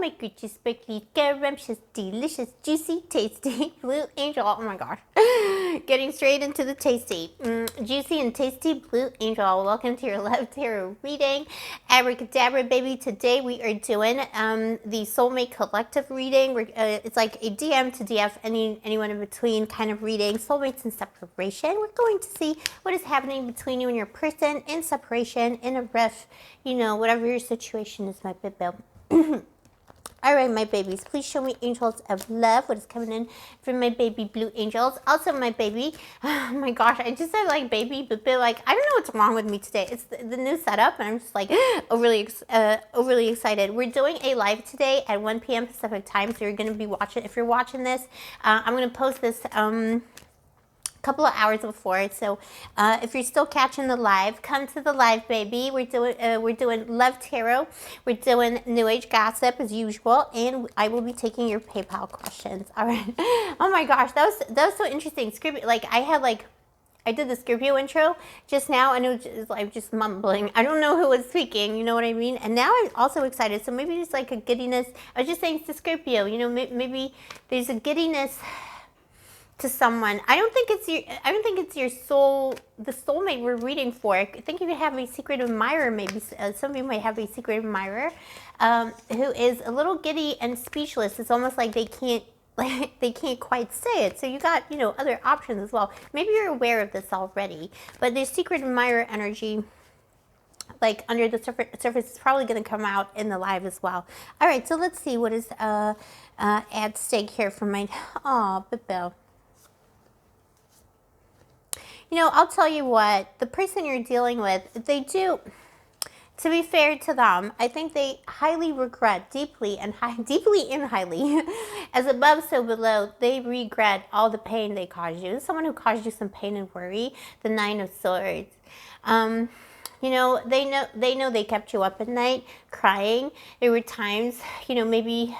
my creature, sparkly, scrumptious, delicious, juicy, tasty, blue angel. Oh my gosh. Getting straight into the tasty. Juicy and tasty blue angel. Welcome to your Love Tarot reading. Abracadabra, baby. Today we are doing the Soulmate Collective reading. It's like a DM to DF, anyone in between kind of reading. Soulmates in separation. We're going to see what is happening between you and your person in separation, in a rift, you know, whatever your situation is, my bibbo. All right, my babies, please show me angels of love. What is coming in from my baby blue angels? Also, my baby, oh my gosh, I just said like baby, but like, I don't know what's wrong with me today. It's the new setup, and I'm just like overly excited. We're doing a live today at 1 p.m. Pacific time, so you're going to be watching. If you're watching this, I'm going to post this couple of hours before, so if you're still catching the live, come to the live, baby. We're doing Love Tarot, we're doing New Age gossip as usual, and I will be taking your PayPal questions. All right. Oh my gosh, that was so interesting. Scorpio, like I did the Scorpio intro just now, and it was like just mumbling. I don't know who was speaking, you know what I mean? And now I'm also excited. So maybe it's like a giddiness. I was just saying to Scorpio, you know, maybe there's a giddiness to someone. I don't think it's your soul, the soulmate we're reading for. I think you could have a secret admirer. Maybe some of you might have a secret admirer who is a little giddy and speechless. It's almost like they can't quite say it. So you got, you know, other options as well. Maybe you're aware of this already, but there's secret admirer energy like under the surface is probably going to come out in the live as well. All right, so let's see what is at stake here for my Bill. You know, I'll tell you what, the person you're dealing with, they do, to be fair to them, I think they highly regret, deeply and highly, as above so below, they regret all the pain they caused you. Someone who caused you some pain and worry, the Nine of Swords. You know, they know they kept you up at night crying. There were times, you know, maybe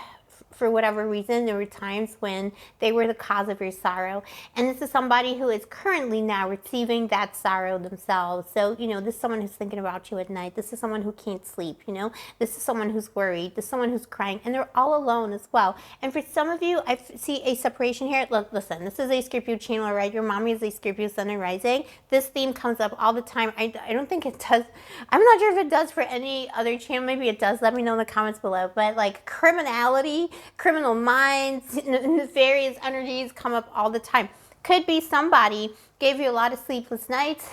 for whatever reason, there were times when they were the cause of your sorrow. And this is somebody who is currently now receiving that sorrow themselves. So, you know, this is someone who's thinking about you at night. This is someone who can't sleep, you know. This is someone who's worried. This is someone who's crying. And they're all alone as well. And for some of you, I see a separation here. Look, listen, this is a Scorpio channel, right? Your mommy is a Scorpio sun and rising. This theme comes up all the time. I don't think it does. I'm not sure if it does for any other channel. Maybe it does. Let me know in the comments below. But like criminality, criminal minds, nefarious energies come up all the time. Could be somebody gave you a lot of sleepless nights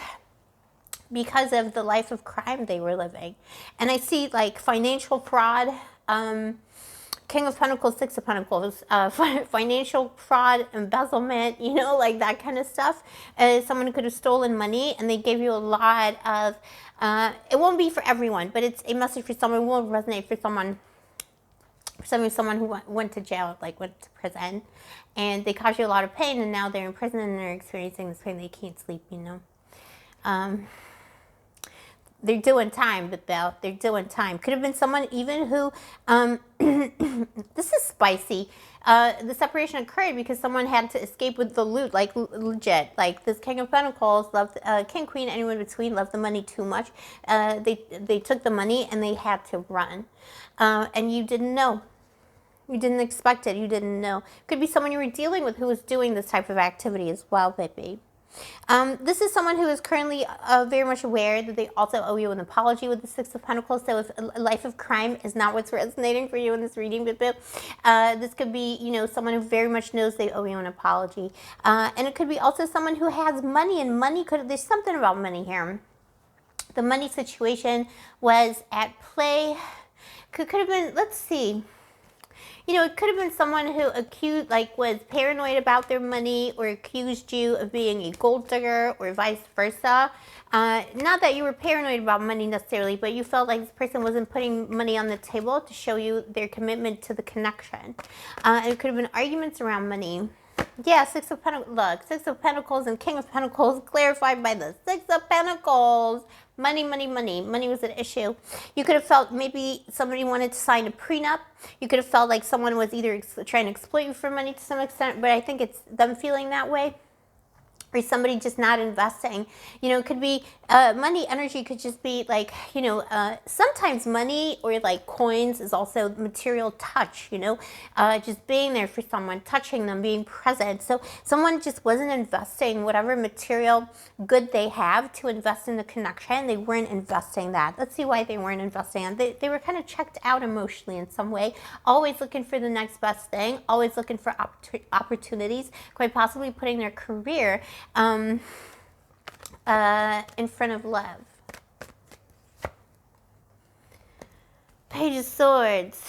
because of the life of crime they were living. And I see like financial fraud, King of Pentacles, Six of Pentacles, financial fraud, embezzlement, you know, like that kind of stuff. Someone who could have stolen money and they gave you a lot of, it won't be for everyone, but it's a message for someone. It won't resonate for someone. Someone who went to jail, like went to prison, and they caused you a lot of pain, and now they're in prison and they're experiencing this pain. They can't sleep, you know. They're doing time, but they're doing time. Could have been someone even who, this is spicy. The separation occurred because someone had to escape with the loot, like legit. Like this King of Pentacles, loved, King, Queen, anyone in between, loved the money too much. They took the money and they had to run. And you didn't know. You didn't expect it. You didn't know. Could be someone you were dealing with who was doing this type of activity as well, baby. This is someone who is currently very much aware that they also owe you an apology with the Six of Pentacles. So if a life of crime is not what's resonating for you in this reading, this could be, you know, someone who very much knows they owe you an apology. And it could be also someone who has money, and there's something about money here. The money situation was at play. Could have been, let's see. You know, it could have been someone who was paranoid about their money or accused you of being a gold digger or vice versa. Not that you were paranoid about money necessarily, but you felt like this person wasn't putting money on the table to show you their commitment to the connection. It could have been arguments around money. Yeah, Six of Pentacles. Look, Six of Pentacles and King of Pentacles clarified by the Six of Pentacles. Money, money, money. Money was an issue. You could have felt maybe somebody wanted to sign a prenup. You could have felt like someone was either trying to exploit you for money to some extent, but I think it's them feeling that way. or somebody just not investing. You know, it could be money energy, could just be like, you know, sometimes money or like coins is also material touch, you know, just being there for someone, touching them, being present. So someone just wasn't investing whatever material good they have to invest in the connection. They weren't investing that. Let's see why they weren't investing. They were kind of checked out emotionally in some way, always looking for the next best thing, always looking for opportunities, quite possibly putting their career in front of love. Page of Swords.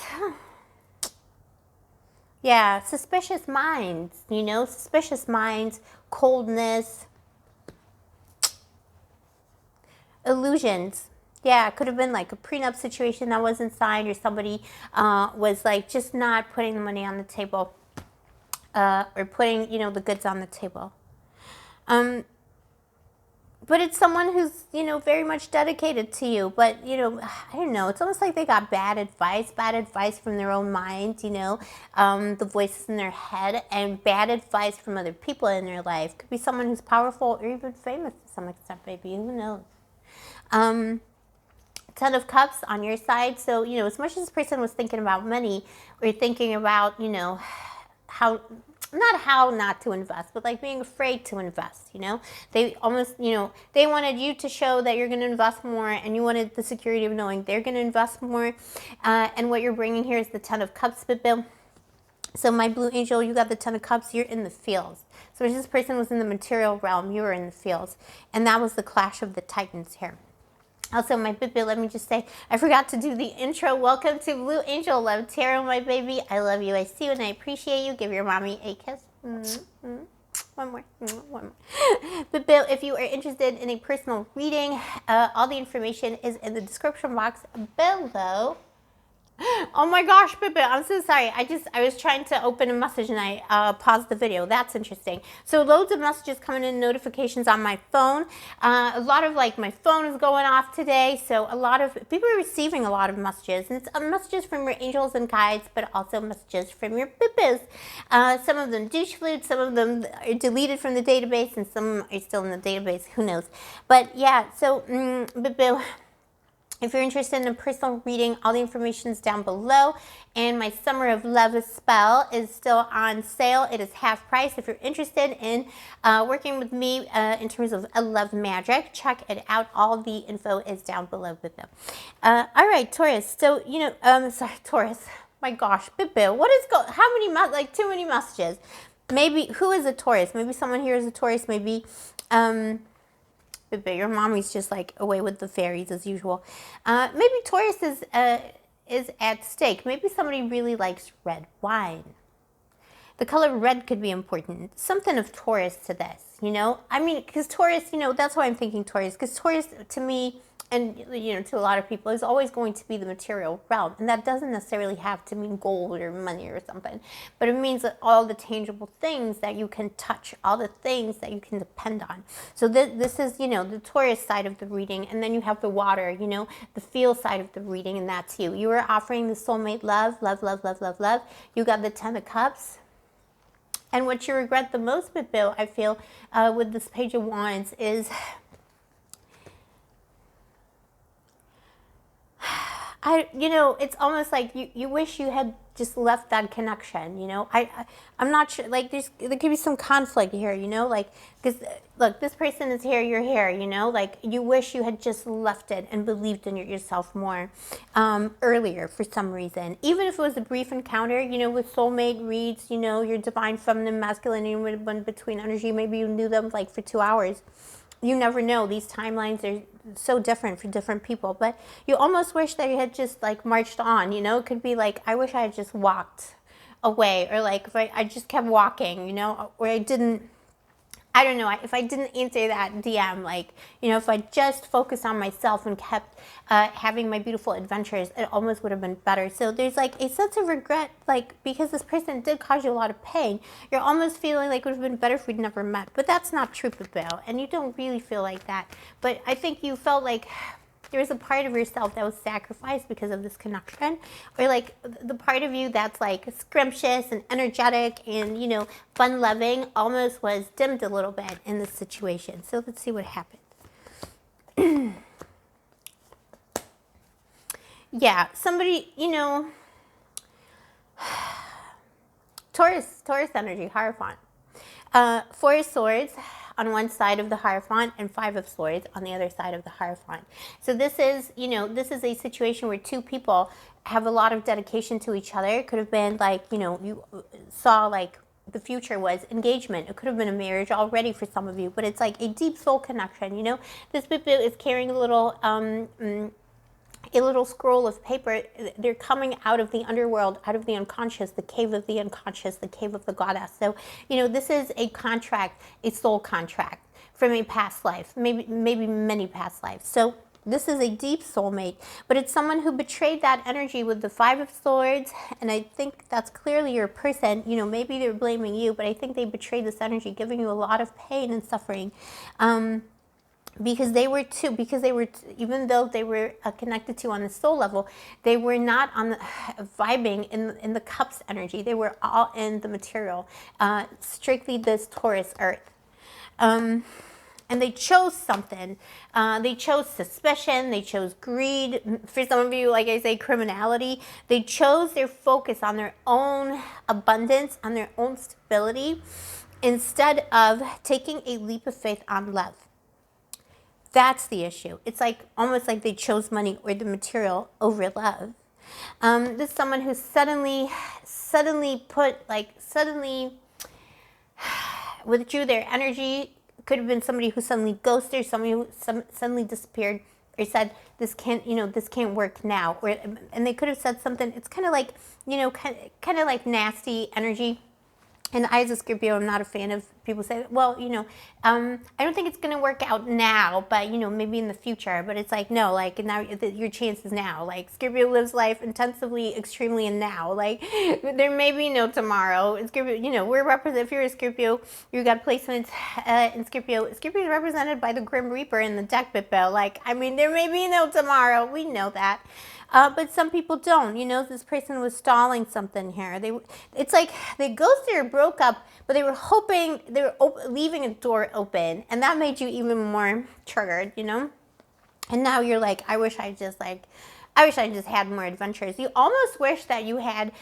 Yeah, suspicious minds, you know, suspicious minds, coldness, illusions. Yeah, it could have been like a prenup situation that wasn't signed, or somebody was like just not putting the money on the table, or putting, you know, the goods on the table. But it's someone who's, you know, very much dedicated to you. But, you know, I don't know. It's almost like they got bad advice from their own mind, you know, the voices in their head, and bad advice from other people in their life. Could be someone who's powerful or even famous to some extent, maybe. Who knows? Ten of Cups on your side. So, you know, as much as this person was thinking about money, or thinking about, you know, how not to invest, but like being afraid to invest, you know, they almost, you know, they wanted you to show that you're going to invest more, and you wanted the security of knowing they're going to invest more. And what you're bringing here is the Ten of Cups, Bill. So my blue angel, you got the Ten of Cups, you're in the fields. So if this person was in the material realm, you were in the fields. And that was the clash of the titans here. Also, my Bibi, let me just say, I forgot to do the intro. Welcome to Blue Angel Love Tarot, my baby. I love you, I see you, and I appreciate you. Give your mommy a kiss. One more. Bibi, if you are interested in a personal reading, all the information is in the description box below. Oh my gosh, Bibi, I'm so sorry. I was trying to open a message and I paused the video. That's interesting. So loads of messages coming in, notifications on my phone. A lot of like my phone is going off today. So a lot of people are receiving a lot of messages. And it's messages from your angels and guides, but also messages from your Bibis. Some of them douche flute, some of them are deleted from the database, and some are still in the database. Who knows? But yeah, so Bibi, if you're interested in a personal reading, all the information is down below. And my Summer of Love spell is still on sale. It is half price. If you're interested in working with me in terms of love magic, check it out. All the info is down below with them. All right, Taurus. So, you know, sorry, Taurus. My gosh, Bibi, what is how many, like too many messages. Maybe, who is a Taurus? Maybe someone here is a Taurus. Maybe, Bibi, your mommy's just like away with the fairies as usual. Maybe Taurus is at stake. Maybe somebody really likes red wine. The color red could be important. Something of Taurus to this, you know? I mean, because Taurus, you know, that's why I'm thinking Taurus. Because Taurus, to me, and, you know, to a lot of people, is always going to be the material realm. And that doesn't necessarily have to mean gold or money or something. But it means that all the tangible things that you can touch, all the things that you can depend on. So this is, you know, the Taurus side of the reading. And then you have the water, you know, the feel side of the reading. And that's you. You are offering the soulmate love, love, love, love, love, love. You got the Ten of Cups. And what you regret the most, Bill, I feel, with this Page of Wands is... you know, it's almost like you wish you had just left that connection, you know. I'm not sure, like there could be some conflict here, you know, like, because look, this person is here, you're here, you know, like you wish you had just left it and believed in yourself more earlier for some reason. Even if it was a brief encounter, you know, with soulmate reads, you know, your divine feminine, masculine, and between energy, maybe you knew them like for 2 hours. You never know. These timelines are so different for different people. But you almost wish that you had just like marched on, you know. It could be like, I wish I had just walked away. Or like if I just kept walking, you know. Or I didn't, I don't know, if I didn't answer that DM, like, you know, if I just focused on myself and kept having my beautiful adventures, it almost would have been better. So there's like a sense of regret, like, because this person did cause you a lot of pain, you're almost feeling like it would have been better if we'd never met. But that's not true, Bill, and you don't really feel like that. But I think you felt like there was a part of yourself that was sacrificed because of this connection, or like the part of you that's like scrumptious and energetic and, you know, fun loving almost was dimmed a little bit in this situation. So let's see what happened. Yeah, somebody, you know, Taurus energy, Hierophant. Four of Swords on one side of the Hierophant and Five of Swords on the other side of the Hierophant. So this is, you know, this is a situation where two people have a lot of dedication to each other. It could have been like, you know, you saw like the future was engagement. It could have been a marriage already for some of you, but it's like a deep soul connection, you know. This people is carrying a little scroll of paper. They're coming out of the underworld, out of the unconscious, the cave of the unconscious, the cave of the goddess. So, you know, this is a contract, a soul contract from a past life, maybe many past lives. So this is a deep soulmate, but it's someone who betrayed that energy with the Five of Swords, and I think that's clearly your person. You know, maybe they're blaming you, but I think they betrayed this energy, giving you a lot of pain and suffering. Because they were even though they were connected to on the soul level, they were not on the vibing in the cups energy. They were all in the material, strictly this Taurus earth. And they chose something. They chose suspicion. They chose greed. For some of you, like I say, criminality. They chose their focus on their own abundance, on their own stability, instead of taking a leap of faith on love. That's the issue. It's like almost like they chose money or the material over love. This is someone who suddenly withdrew their energy. Could have been somebody who suddenly ghosted, somebody who suddenly disappeared, or said this can't work now, or and they could have said something. It's kind of like, you know, kind of like nasty energy. And I, as a Scorpio, I'm not a fan of people say, well, you know, I don't think it's going to work out now, but, you know, maybe in the future. But it's like, no, like, now your chance is now. Like, Scorpio lives life intensively, extremely, and now. Like, there may be no tomorrow. Scorpio, you know, if you're a Scorpio, you got placements in Scorpio. Scorpio is represented by the Grim Reaper in the deck, Bill. Like, I mean, there may be no tomorrow. We know that. But some people don't. You know, this person was stalling something here. It's like they ghosted or broke up, but they were hoping, they were leaving a door open, and that made you even more triggered, you know? And now you're like, I wish I just had more adventures. You almost wish that you had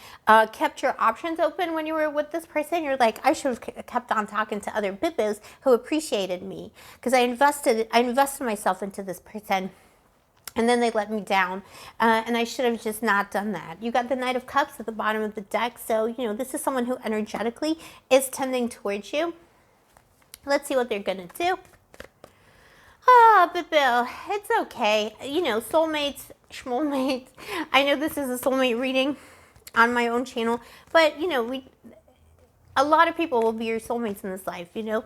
kept your options open when you were with this person. You're like, I should have kept on talking to other bibbos who appreciated me, because I invested myself into this person. And then they let me down, and I should have just not done that. You got the Knight of Cups at the bottom of the deck, so, you know, this is someone who energetically is tending towards you. Let's see what they're going to do. Ah, but Bill, it's okay. You know, soulmates, schmoulmates. I know this is a soulmate reading on my own channel, but, you know, a lot of people will be your soulmates in this life, you know.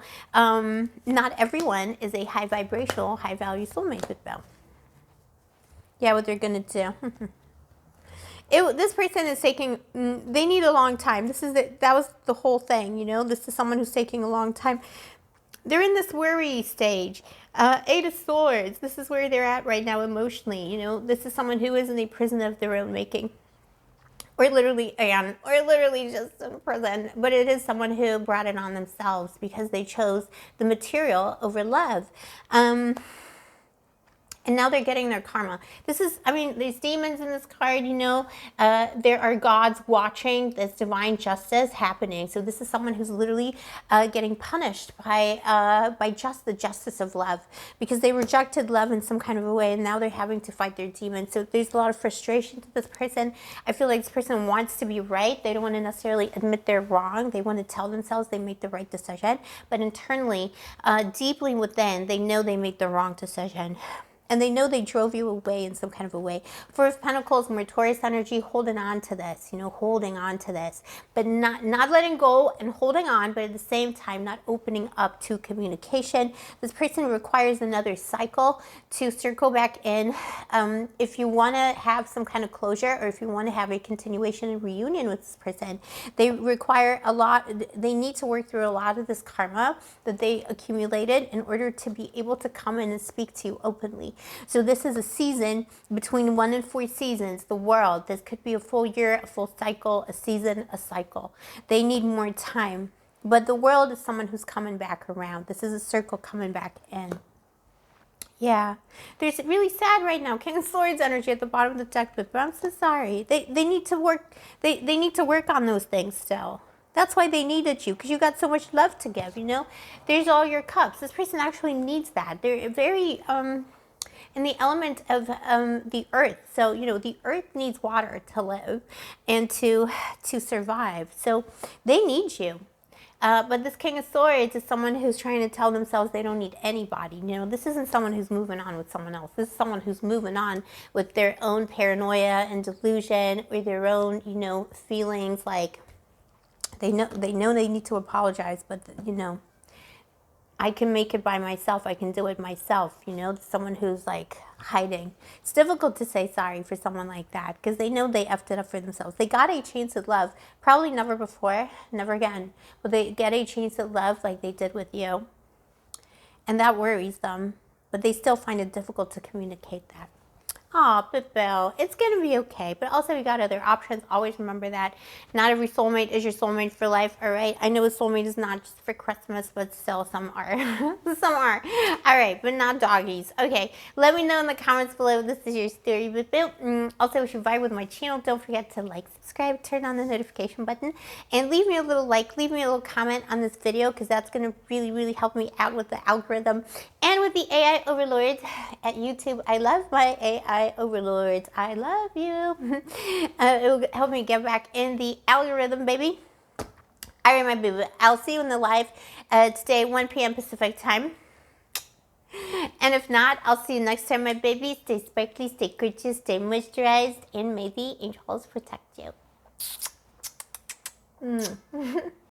Not everyone is a high vibrational, high value soulmate with Bill. Yeah, what they're going to do. This person is taking, they need a long time. That was the whole thing, you know. This is someone who's taking a long time. They're in this worry stage. Eight of Swords, this is where they're at right now emotionally, you know. This is someone who is in a prison of their own making. Or literally just in prison. But it is someone who brought it on themselves because they chose the material over love. And now they're getting their karma. This is, I mean, these demons in this card, you know, there are gods watching this divine justice happening. So this is someone who's literally getting punished by the justice of love, because they rejected love in some kind of a way, and now they're having to fight their demons. So there's a lot of frustration to this person. I feel like this person wants to be right. They don't want to necessarily admit they're wrong. They want to tell themselves they made the right decision. But internally, deeply within, they know they made the wrong decision. And they know they drove you away in some kind of a way. Four of Pentacles, more Taurus energy, holding on to this, you know, holding on to this. But not letting go and holding on, but at the same time, not opening up to communication. This person requires another cycle to circle back in. If you want to have some kind of closure, or if you want to have a continuation and reunion with this person, they require a lot, they need to work through a lot of this karma that they accumulated in order to be able to come in and speak to you openly. So this is a season between 1 and 4 seasons. The world, this could be a full year, a full cycle, a season, a cycle. They need more time. But the world is someone who's coming back around. This is a circle coming back in. Yeah, there's really sad right now. King of Swords energy at the bottom of the deck, but I'm so sorry. They need to work. They need to work on those things still. That's why they needed you, because you got so much love to give. You know, there's all your cups. This person actually needs that. They're very in the element of the earth. So you know, the earth needs water to live and to survive. So they need you. But this King of Swords is someone who's trying to tell themselves they don't need anybody. You know, this isn't someone who's moving on with someone else. This is someone who's moving on with their own paranoia and delusion, or their own, you know, feelings like they know they need to apologize, but you know, I can make it by myself. I can do it myself. You know, someone who's like hiding. It's difficult to say sorry for someone like that, because they know they effed it up for themselves. They got a chance at love. Probably never before, never again. But they get a chance at love like they did with you. And that worries them. But they still find it difficult to communicate that. Oh, but Bill, it's going to be okay. But also, we got other options. Always remember that not every soulmate is your soulmate for life, all right? I know a soulmate is not just for Christmas, but still some are. Some are. All right, but not doggies. Okay, let me know in the comments below if this is your story. But Bill, also, if you vibe with my channel, don't forget to like, subscribe, turn on the notification button, and leave me a little like, leave me a little comment on this video, because that's going to really, really help me out with the algorithm and with the AI overlords at YouTube. I love my AI overlords. I love you. It will help me get back in the algorithm, baby. All right, my baby. I'll see you in the live today, 1 p.m. Pacific time. And if not, I'll see you next time, my baby. Stay sparkly, stay gorgeous, stay moisturized, and may the angels protect you.